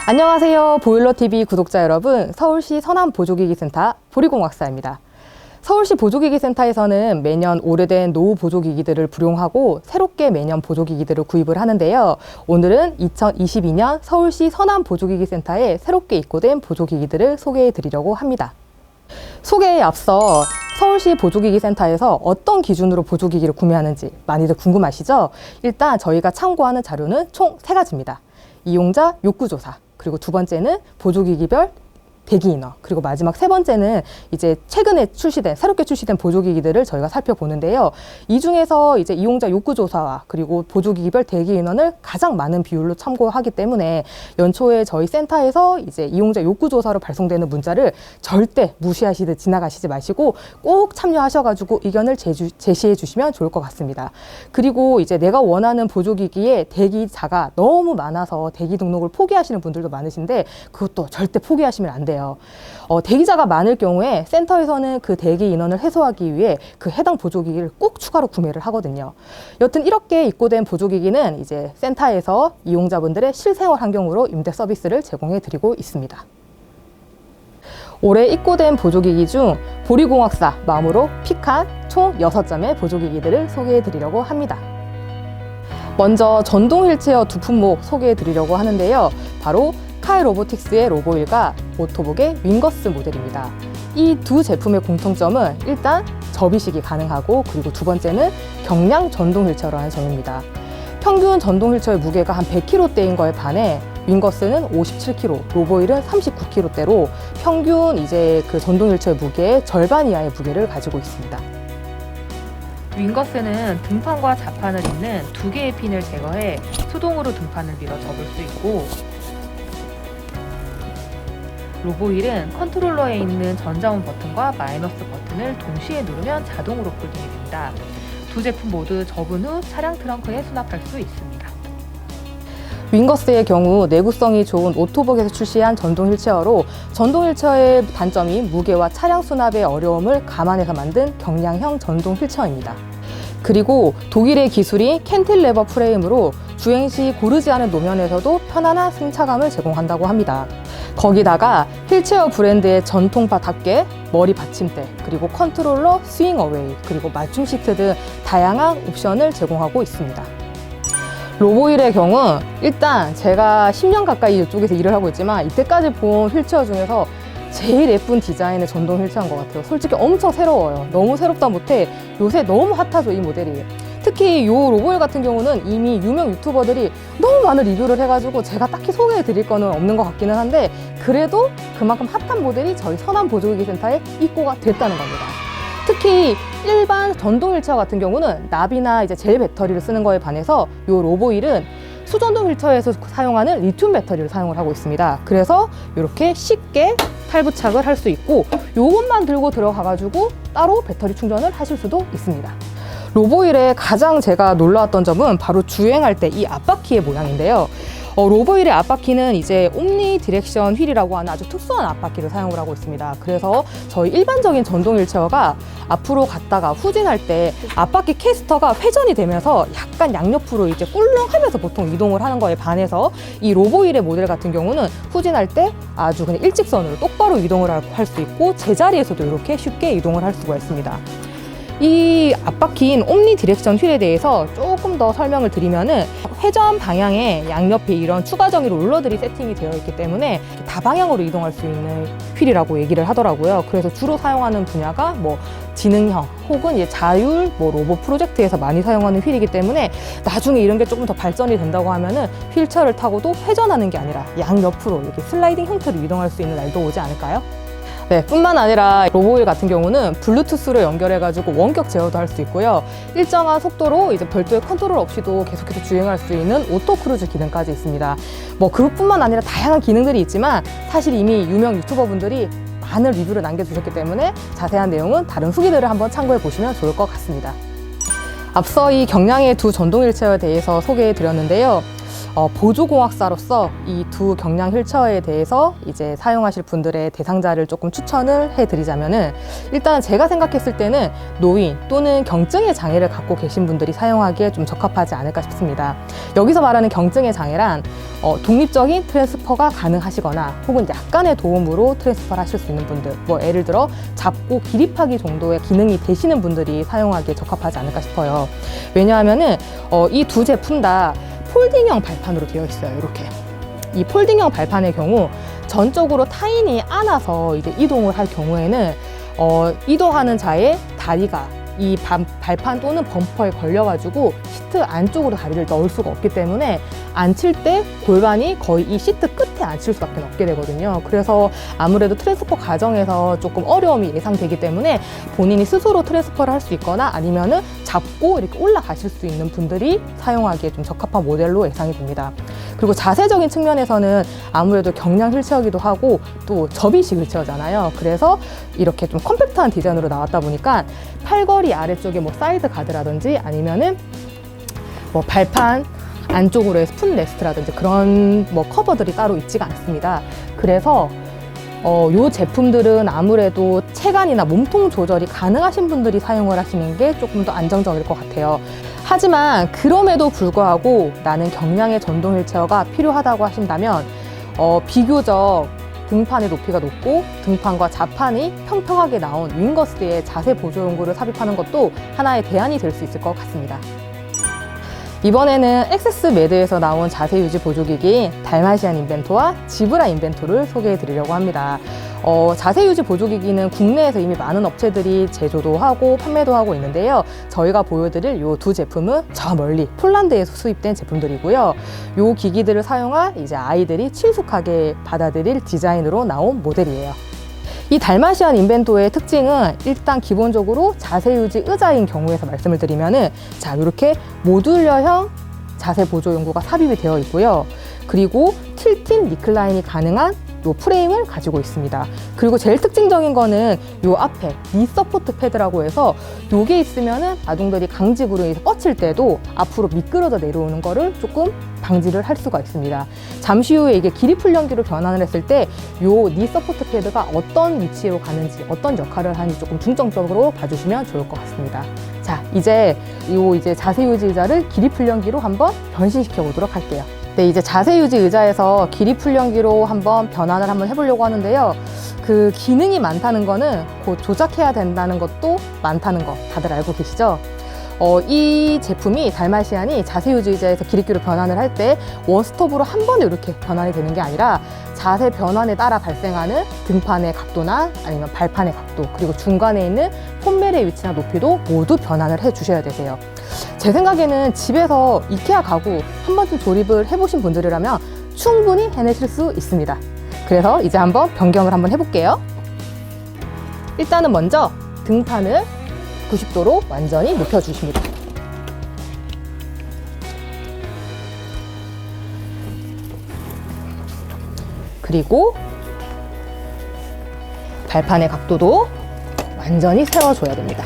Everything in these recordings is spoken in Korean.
안녕하세요. 보일러TV 구독자 여러분, 서울시 서남보조기기센터 보리공학사입니다. 서울시 보조기기센터에서는 매년 오래된 노후 보조기기들을 불용하고 새롭게 매년 보조기기들을 구입을 하는데요. 오늘은 2022년 서울시 서남보조기기센터에 새롭게 입고된 보조기기들을 소개해 드리려고 합니다. 소개에 앞서 서울시 보조기기센터에서 어떤 기준으로 보조기기를 구매하는지 많이들 궁금하시죠? 일단 저희가 참고하는 자료는 총 3가지입니다. 이용자 욕구조사, 그리고 두 번째는 보조기기별 대기인원, 그리고 마지막 3번째는 이제 최근에 새롭게 출시된 보조기기들을 저희가 살펴보는데요. 이 중에서 이제 이용자 욕구조사와 그리고 보조기기별 대기인원을 가장 많은 비율로 참고하기 때문에 연초에 저희 센터에서 이제 이용자 욕구조사로 발송되는 문자를 절대 무시하시듯 지나가시지 마시고 꼭 참여하셔가지고 의견을 제시해 주시면 좋을 것 같습니다. 그리고 이제 내가 원하는 보조기기에 대기자가 너무 많아서 대기 등록을 포기하시는 분들도 많으신데 그것도 절대 포기하시면 안 돼요. 대기자가 많을 경우에 센터에서는 그 대기 인원을 해소하기 위해 그 해당 보조기기를 꼭 추가로 구매를 하거든요. 여튼 이렇게 입고된 보조기기는 이제 센터에서 이용자분들의 실생활 환경으로 임대 서비스를 제공해 드리고 있습니다. 올해 입고된 보조기기 중 보리공학사 마음으로 픽한 총 6점의 보조기기들을 소개해 드리려고 합니다. 먼저 전동 휠체어 두 품목 소개해 드리려고 하는데요. 바로 카이 로보틱스의 로보휠과 오토복의 윙거스 모델입니다. 이 두 제품의 공통점은 일단 접이식이 가능하고 그리고 두 번째는 경량 전동 휠체어라는 점입니다. 평균 전동 휠체어의 무게가 한 100kg대인 거에 반해 윙거스는 57kg, 로보휠은 39kg대로 평균 이제 그 전동 휠체어의 무게의 절반 이하의 무게를 가지고 있습니다. 윙거스는 등판과 자판을 잇는 2개의 핀을 제거해 수동으로 등판을 밀어 접을 수 있고, 로보휠은 컨트롤러에 있는 전자온 버튼과 마이너스 버튼을 동시에 누르면 자동으로 폴딩이 됩니다. 두 제품 모두 접은 후 차량 트렁크에 수납할 수 있습니다. 윙거스의 경우 내구성이 좋은 오토복에서 출시한 전동 휠체어로 전동 휠체어의 단점인 무게와 차량 수납의 어려움을 감안해서 만든 경량형 전동 휠체어입니다. 그리고 독일의 기술인 캔틸레버 프레임으로 주행 시 고르지 않은 노면에서도 편안한 승차감을 제공한다고 합니다. 거기다가 휠체어 브랜드의 전통파답게 머리 받침대, 그리고 컨트롤러 스윙 어웨이, 그리고 맞춤 시트 등 다양한 옵션을 제공하고 있습니다. 로보휠의 경우 일단 제가 10년 가까이 이쪽에서 일을 하고 있지만 이때까지 본 휠체어 중에서 제일 예쁜 디자인의 전동 휠체어인 것 같아요. 솔직히 엄청 새로워요. 너무 새롭다 못해 요새 너무 핫하죠, 이 모델이. 특히 이 로보휠 같은 경우는 이미 유명 유튜버들이 너무 많은 리뷰를 해가지고 제가 딱히 소개해 드릴 거는 없는 것 같기는 한데 그래도 그만큼 핫한 모델이 저희 서남보조기기센터에 입고가 됐다는 겁니다. 특히 일반 전동 휠체어 같은 경우는 나비나 이제 젤 배터리를 쓰는 거에 반해서 이 로보휠은 수전동 휠체어에서 사용하는 리튬 배터리를 사용을 하고 있습니다. 그래서 이렇게 쉽게 탈부착을 할 수 있고 이것만 들고 들어가가지고 따로 배터리 충전을 하실 수도 있습니다. 로보휠의 가장 제가 놀라웠던 점은 바로 주행할 때 이 앞바퀴의 모양인데요. 로보휠의 앞바퀴는 이제 옴니 디렉션 휠이라고 하는 아주 특수한 앞바퀴를 사용을 하고 있습니다. 그래서 저희 일반적인 전동 휠체어가 앞으로 갔다가 후진할 때 앞바퀴 캐스터가 회전이 되면서 약간 양옆으로 이제 꿀렁하면서 보통 이동을 하는 거에 반해서 이 로보휠의 모델 같은 경우는 후진할 때 아주 그냥 일직선으로 똑바로 이동을 할 수 있고 제자리에서도 이렇게 쉽게 이동을 할 수가 있습니다. 이 앞바퀴인 옴니 디렉션 휠에 대해서 조금 더 설명을 드리면은 회전 방향에 양옆에 이런 추가적인 롤러들이 세팅이 되어 있기 때문에 다방향으로 이동할 수 있는 휠이라고 얘기를 하더라고요. 그래서 주로 사용하는 분야가 뭐 지능형 혹은 이제 자율 로봇 프로젝트에서 많이 사용하는 휠이기 때문에 나중에 이런 게 조금 더 발전이 된다고 하면은 휠체어를 타고도 회전하는 게 아니라 양옆으로 이렇게 슬라이딩 형태로 이동할 수 있는 날도 오지 않을까요? 네, 뿐만 아니라 로보휠 같은 경우는 블루투스로 연결해가지고 원격 제어도 할 수 있고요. 일정한 속도로 이제 별도의 컨트롤 없이도 계속해서 주행할 수 있는 오토 크루즈 기능까지 있습니다. 그것뿐만 아니라 다양한 기능들이 있지만 사실 이미 유명 유튜버분들이 많은 리뷰를 남겨주셨기 때문에 자세한 내용은 다른 후기들을 한번 참고해 보시면 좋을 것 같습니다. 앞서 이 경량의 두 전동 휠체어에 대해서 소개해 드렸는데요. 보조공학사로서 이 두 경량 휠체어에 대해서 이제 사용하실 분들의 대상자를 조금 추천을 해드리자면은, 일단 제가 생각했을 때는 노인 또는 경증의 장애를 갖고 계신 분들이 사용하기에 좀 적합하지 않을까 싶습니다. 여기서 말하는 경증의 장애란 독립적인 트랜스퍼가 가능하시거나 혹은 약간의 도움으로 트랜스퍼를 하실 수 있는 분들, 뭐 예를 들어 잡고 기립하기 정도의 기능이 되시는 분들이 사용하기에 적합하지 않을까 싶어요. 왜냐하면은 이 두 제품 다 폴딩형 발판으로 되어 있어요. 이렇게 이 폴딩형 발판의 경우 전적으로 타인이 안아서 이제 이동을 할 경우에는 이동하는 자의 다리가 이 발판 또는 범퍼에 걸려가지고 시트 안쪽으로 다리를 넣을 수가 없기 때문에 앉힐 때 골반이 거의 이 시트 끝에 앉힐 수밖에 없게 되거든요. 그래서 아무래도 트랜스퍼 과정에서 조금 어려움이 예상되기 때문에 본인이 스스로 트랜스퍼를 할 수 있거나 아니면은 잡고 이렇게 올라가실 수 있는 분들이 사용하기에 좀 적합한 모델로 예상이 됩니다. 그리고 자세적인 측면에서는 아무래도 경량 휠체어기도 하고 또 접이식 휠체어잖아요. 그래서 이렇게 좀 컴팩트한 디자인으로 나왔다 보니까 팔걸이 아래쪽에 뭐 사이드 가드라든지 아니면은 뭐 발판 안쪽으로의 스푼 레스트라든지 그런 뭐 커버들이 따로 있지가 않습니다. 그래서 요 제품들은 아무래도 체간이나 몸통 조절이 가능하신 분들이 사용을 하시는 게 조금 더 안정적일 것 같아요. 하지만 그럼에도 불구하고 나는 경량의 전동 휠체어가 필요하다고 하신다면 비교적 등판의 높이가 높고 등판과 좌판이 평평하게 나온 윙거스의 자세 보조 용구를 삽입하는 것도 하나의 대안이 될 수 있을 것 같습니다. 이번에는 액세스 매드에서 나온 자세 유지 보조기기인 달마시안 인벤토와 지브라 인벤토를 소개해 드리려고 합니다. 자세 유지 보조기기는 국내에서 이미 많은 업체들이 제조도 하고 판매도 하고 있는데요. 저희가 보여드릴 이 두 제품은 저 멀리 폴란드에서 수입된 제품들이고요. 이 기기들을 사용할 이제 아이들이 친숙하게 받아들일 디자인으로 나온 모델이에요. 이 달마시안 인벤토의 특징은 일단 기본적으로 자세 유지 의자인 경우에서 말씀을 드리면은 자, 이렇게 모듈러형 자세 보조 용구가 삽입이 되어 있고요. 그리고 틸팅 리클라인이 가능한 요 프레임을 가지고 있습니다. 그리고 제일 특징적인 거는 요 앞에 니 서포트 패드라고 해서 요게 있으면은 아동들이 강직으로 인해서 뻗칠 때도 앞으로 미끄러져 내려오는 거를 조금 방지를 할 수가 있습니다. 잠시 후에 이게 길이 풀연기로 변환을 했을 때 요 니 서포트 패드가 어떤 위치로 가는지 어떤 역할을 하는지 조금 중점적으로 봐주시면 좋을 것 같습니다. 자, 이제 자세 유지 의자를 길이 풀연기로 한번 변신시켜 보도록 할게요. 네, 이제 자세 유지 의자에서 길이 풀연기로 한번 변환을 한번 해보려고 하는데요. 그 기능이 많다는 거는 곧 조작해야 된다는 것도 많다는 거 다들 알고 계시죠? 이 제품이 달마시안이 자세 유지 의자에서 길이끼로 변환을 할 때 원스톱으로 한 번에 이렇게 변환이 되는 게 아니라 자세 변환에 따라 발생하는 등판의 각도나 아니면 발판의 각도, 그리고 중간에 있는 폼멜의 위치나 높이도 모두 변환을 해 주셔야 되세요. 제 생각에는 집에서 이케아 가구 한 번쯤 조립을 해보신 분들이라면 충분히 해내실 수 있습니다. 그래서 이제 한번 변경을 한번 해볼게요. 일단은 먼저 등판을 90도로 완전히 눕혀주십니다. 그리고 발판의 각도도 완전히 세워줘야 됩니다.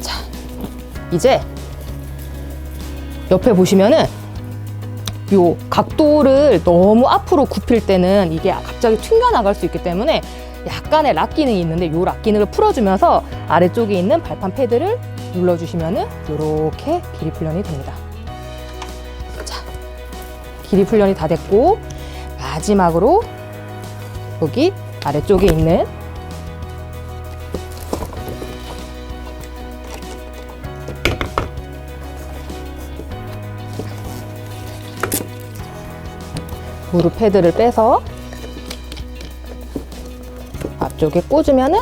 자, 이제 옆에 보시면은 요 각도를 너무 앞으로 굽힐 때는 이게 갑자기 튕겨나갈 수 있기 때문에 약간의 락 기능이 있는데 요 락 기능을 풀어주면서 아래쪽에 있는 발판 패드를 눌러주시면은 이렇게 길이 풀련이 됩니다. 자, 길이 풀련이 다 됐고 마지막으로 여기 아래쪽에 있는 무릎 패드를 빼서 앞쪽에 꽂으면은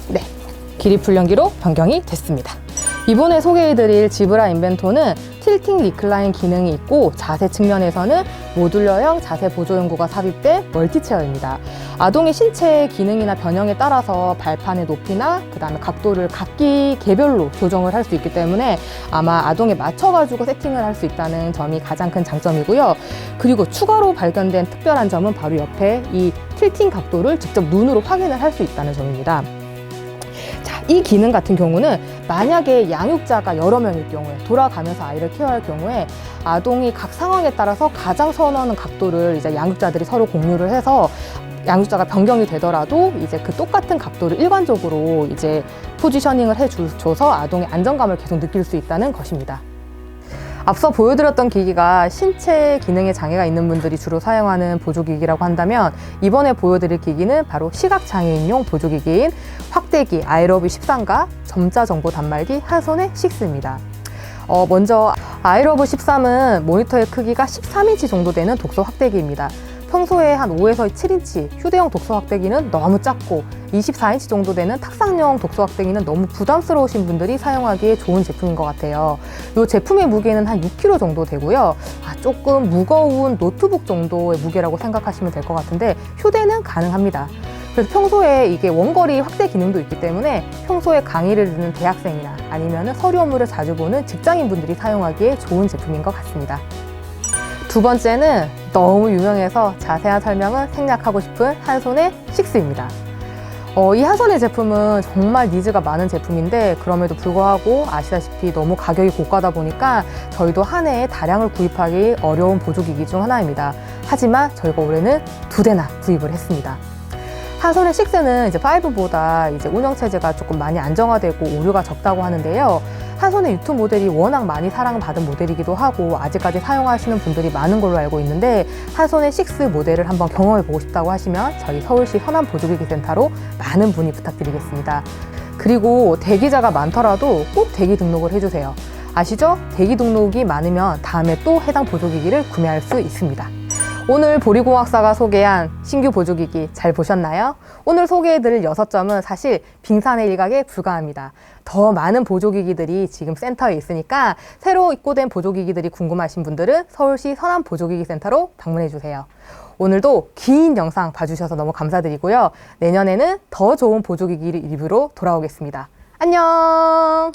네, 길이 풀연기로 변경이 됐습니다. 이번에 소개해드릴 지브라 인벤토는 틸팅 리클라인 기능이 있고 자세 측면에서는 모듈러형 자세 보조 연구가 삽입된 멀티체어입니다. 아동의 신체 기능이나 변형에 따라서 발판의 높이나 그다음에 각도를 각기 개별로 조정을 할 수 있기 때문에 아마 아동에 맞춰가지고 세팅을 할 수 있다는 점이 가장 큰 장점이고요. 그리고 추가로 발견된 특별한 점은 바로 옆에 이 틸팅 각도를 직접 눈으로 확인을 할 수 있다는 점입니다. 자, 이 기능 같은 경우는 만약에 양육자가 여러 명일 경우에 돌아가면서 아이를 케어할 경우에 아동이 각 상황에 따라서 가장 선호하는 각도를 이제 양육자들이 서로 공유를 해서 양육자가 변경이 되더라도 이제 그 똑같은 각도를 일관적으로 이제 포지셔닝을 해줘서 아동의 안정감을 계속 느낄 수 있다는 것입니다. 앞서 보여드렸던 기기가 신체 기능에 장애가 있는 분들이 주로 사용하는 보조기기라고 한다면 이번에 보여드릴 기기는 바로 시각장애인용 보조기기인 확대기 아이러브 13과 점자 정보 단말기 한손의 6입니다. 먼저 아이러브 13은 모니터의 크기가 13인치 정도 되는 독서 확대기입니다. 평소에 한 5에서 7인치 휴대용 독서 확대기는 너무 작고 24인치 정도 되는 탁상용 독서 확대기는 너무 부담스러우신 분들이 사용하기에 좋은 제품인 것 같아요. 이 제품의 무게는 한 6kg 정도 되고요. 조금 무거운 노트북 정도의 무게라고 생각하시면 될 것 같은데 휴대는 가능합니다. 그래서 평소에 이게 원거리 확대 기능도 있기 때문에 평소에 강의를 듣는 대학생이나 아니면 서류 업무를 자주 보는 직장인분들이 사용하기에 좋은 제품인 것 같습니다. 두 번째는 너무 유명해서 자세한 설명은 생략하고 싶은 한손의 6입니다. 이 한손의 제품은 정말 니즈가 많은 제품인데 그럼에도 불구하고 아시다시피 너무 가격이 고가다 보니까 저희도 한 해에 다량을 구입하기 어려운 보조기기 중 하나입니다. 하지만 저희가 올해는 2대나 구입을 했습니다. 한손의 6는 이제 5보다 이제 운영체제가 조금 많이 안정화되고 오류가 적다고 하는데요. 한손의 유튜브 모델이 워낙 많이 사랑받은 모델이기도 하고 아직까지 사용하시는 분들이 많은 걸로 알고 있는데 한손의 6 모델을 한번 경험해보고 싶다고 하시면 저희 서울시 현안보조기기센터로 많은 문의 부탁드리겠습니다. 그리고 대기자가 많더라도 꼭 대기 등록을 해주세요. 아시죠? 대기 등록이 많으면 다음에 또 해당 보조기기를 구매할 수 있습니다. 오늘 보리공학사가 소개한 신규 보조기기 잘 보셨나요? 오늘 소개해드릴 6점은 사실 빙산의 일각에 불과합니다. 더 많은 보조기기들이 지금 센터에 있으니까 새로 입고된 보조기기들이 궁금하신 분들은 서울시 선암보조기기센터로 방문해주세요. 오늘도 긴 영상 봐주셔서 너무 감사드리고요. 내년에는 더 좋은 보조기기 리뷰로 돌아오겠습니다. 안녕!